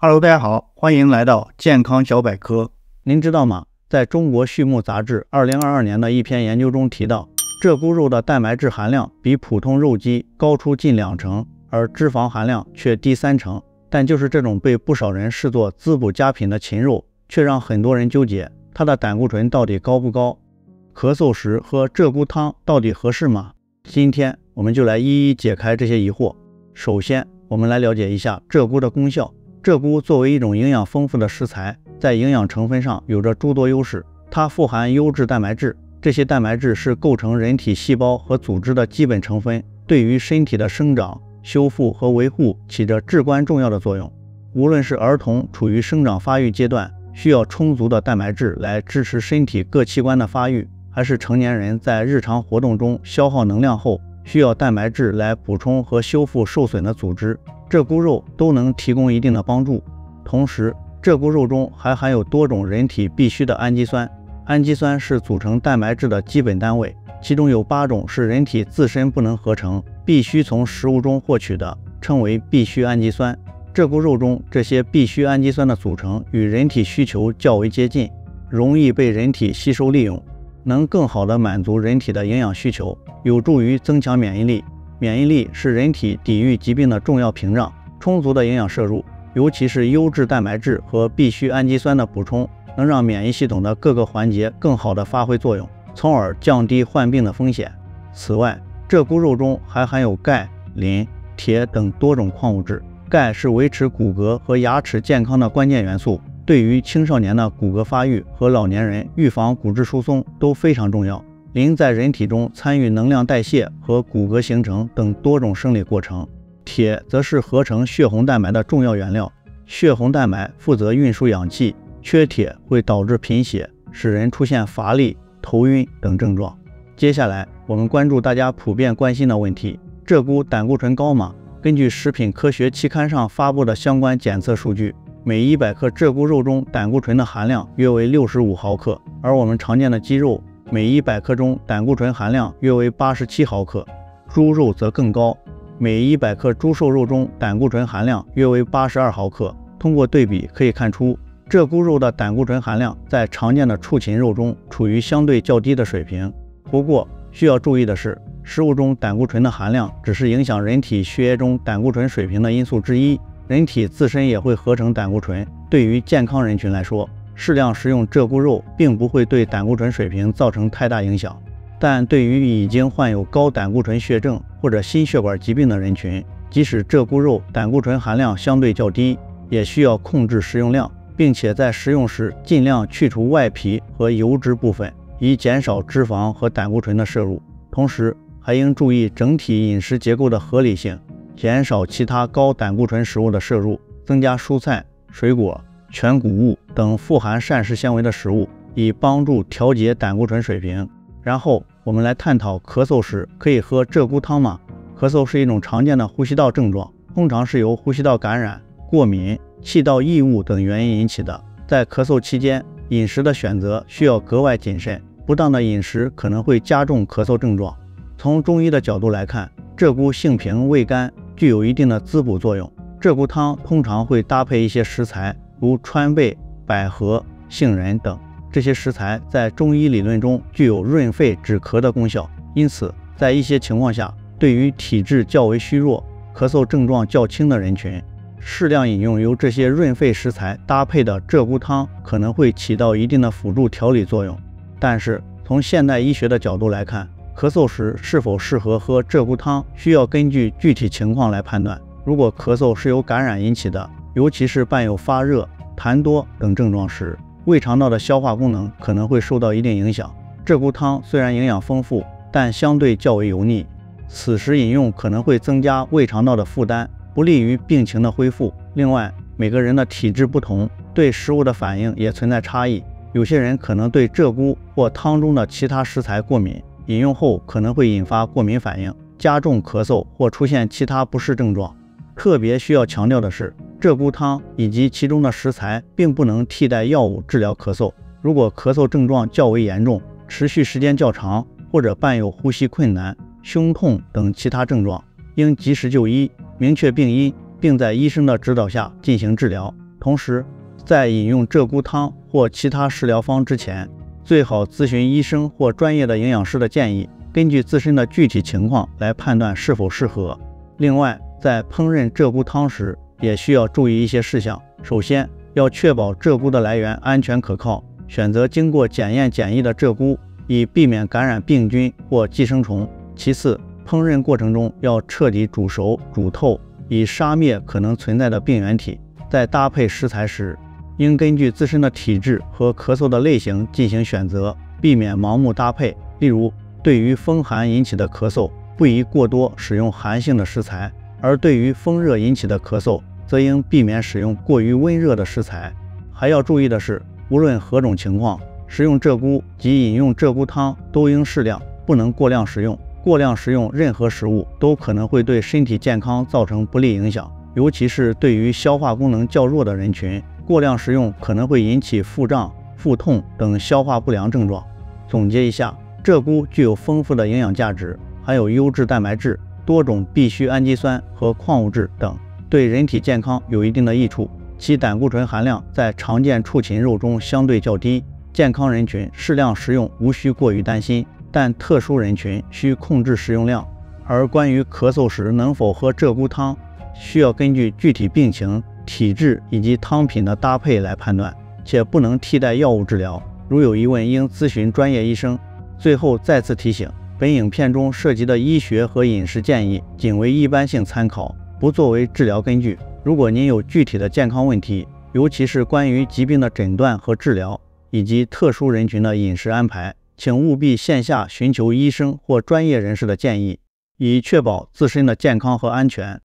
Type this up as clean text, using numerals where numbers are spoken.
Hello， 大家好，欢迎来到健康小百科。您知道吗？在中国畜牧杂志2022年的一篇研究中提到，鹧鸪肉的蛋白质含量比普通肉鸡高出近2成，而脂肪含量却低3成。但就是这种被不少人视作滋补佳品的禽肉，却让很多人纠结它的胆固醇到底高不高？咳嗽时喝鹧鸪汤到底合适吗？今天我们就来一一解开这些疑惑。首先，我们来了解一下鹧鸪的功效。鹧鸪作为一种营养丰富的食材，在营养成分上有着诸多优势。它富含优质蛋白质，这些蛋白质是构成人体细胞和组织的基本成分，对于身体的生长、修复和维护起着至关重要的作用。无论是儿童处于生长发育阶段，需要充足的蛋白质来支持身体各器官的发育，还是成年人在日常活动中消耗能量后，需要蛋白质来补充和修复受损的组织，鹧鸪肉都能提供一定的帮助。同时，鹧鸪肉中还含有多种人体必需的氨基酸，氨基酸是组成蛋白质的基本单位，其中有8种是人体自身不能合成，必须从食物中获取的，称为必需氨基酸。鹧鸪肉中这些必需氨基酸的组成与人体需求较为接近，容易被人体吸收利用，能更好地满足人体的营养需求，有助于增强免疫力。免疫力是人体抵御疾病的重要屏障，充足的营养摄入，尤其是优质蛋白质和必需氨基酸的补充，能让免疫系统的各个环节更好地发挥作用，从而降低患病的风险。此外，鹧鸪肉中还含有钙、磷、铁等多种矿物质。钙是维持骨骼和牙齿健康的关键元素，对于青少年的骨骼发育和老年人预防骨质疏松都非常重要。磷在人体中参与能量代谢和骨骼形成等多种生理过程。铁则是合成血红蛋白的重要原料，血红蛋白负责运输氧气，缺铁会导致贫血，使人出现乏力、头晕等症状。接下来我们关注大家普遍关心的问题：鹧鸪胆固醇高吗？根据食品科学期刊上发布的相关检测数据，每100克鹧鸪肉中胆固醇的含量约为65毫克，而我们常见的鸡肉每100克中胆固醇含量约为87毫克，猪肉则更高，每100克猪瘦肉中胆固醇含量约为82毫克。通过对比可以看出，鹧鸪肉的胆固醇含量在常见的畜禽肉中处于相对较低的水平。不过需要注意的是，食物中胆固醇的含量只是影响人体血液中胆固醇水平的因素之一，人体自身也会合成胆固醇。对于健康人群来说，适量食用鹧鸪肉并不会对胆固醇水平造成太大影响，但对于已经患有高胆固醇血症或者心血管疾病的人群，即使鹧鸪肉胆固醇含量相对较低，也需要控制食用量，并且在食用时尽量去除外皮和油脂部分，以减少脂肪和胆固醇的摄入。同时还应注意整体饮食结构的合理性，减少其他高胆固醇食物的摄入，增加蔬菜、水果、全谷物等富含膳食纤维的食物，以帮助调节胆固醇水平。然后我们来探讨咳嗽时可以喝鹧鸪汤吗？咳嗽是一种常见的呼吸道症状，通常是由呼吸道感染、过敏、气道异物等原因引起的。在咳嗽期间，饮食的选择需要格外谨慎，不当的饮食可能会加重咳嗽症状。从中医的角度来看，鹧鸪性平味甘，具有一定的滋补作用。鹧鸪汤通常会搭配一些食材，如川贝、百合、杏仁等，这些食材在中医理论中具有润肺止咳的功效。因此，在一些情况下，对于体质较为虚弱、咳嗽症状较轻的人群，适量饮用由这些润肺食材搭配的鹧鸪汤可能会起到一定的辅助调理作用。但是从现代医学的角度来看，咳嗽时是否适合喝鹧鸪汤，需要根据具体情况来判断。如果咳嗽是由感染引起的，尤其是伴有发热、痰多等症状时，胃肠道的消化功能可能会受到一定影响。鹧鸪汤虽然营养丰富，但相对较为油腻，此时饮用可能会增加胃肠道的负担，不利于病情的恢复。另外，每个人的体质不同，对食物的反应也存在差异，有些人可能对鹧鸪或汤中的其他食材过敏，饮用后可能会引发过敏反应，加重咳嗽或出现其他不适症状。特别需要强调的是，鹧鸪汤以及其中的食材并不能替代药物治疗咳嗽。如果咳嗽症状较为严重，持续时间较长，或者伴有呼吸困难、胸痛等其他症状，应及时就医，明确病因，并在医生的指导下进行治疗。同时，在饮用鹧鸪汤或其他食疗方之前，最好咨询医生或专业的营养师的建议，根据自身的具体情况来判断是否适合。另外，在烹饪鹧鸪汤时，也需要注意一些事项。首先，要确保鹧鸪的来源安全可靠，选择经过检验检疫的鹧鸪，以避免感染病菌或寄生虫。其次，烹饪过程中要彻底煮熟、煮透，以杀灭可能存在的病原体。在搭配食材时，应根据自身的体质和咳嗽的类型进行选择，避免盲目搭配。例如，对于风寒引起的咳嗽，不宜过多使用寒性的食材，而对于风热引起的咳嗽，则应避免使用过于温热的食材。还要注意的是，无论何种情况，食用鹧鸪及饮用鹧鸪汤都应适量，不能过量食用。过量食用任何食物都可能会对身体健康造成不利影响，尤其是对于消化功能较弱的人群，过量食用可能会引起腹胀、腹痛等消化不良症状。总结一下，鹧鸪具有丰富的营养价值，含有优质蛋白质、多种必需氨基酸和矿物质等，对人体健康有一定的益处。其胆固醇含量在常见畜禽肉中相对较低，健康人群适量食用无需过于担心，但特殊人群需控制食用量。而关于咳嗽时能否喝鹧鸪汤，需要根据具体病情、体质以及汤品的搭配来判断，且不能替代药物治疗。如有疑问，应咨询专业医生。最后再次提醒，本影片中涉及的医学和饮食建议仅为一般性参考，不作为治疗根据。如果您有具体的健康问题，尤其是关于疾病的诊断和治疗，以及特殊人群的饮食安排，请务必线下寻求医生或专业人士的建议，以确保自身的健康和安全。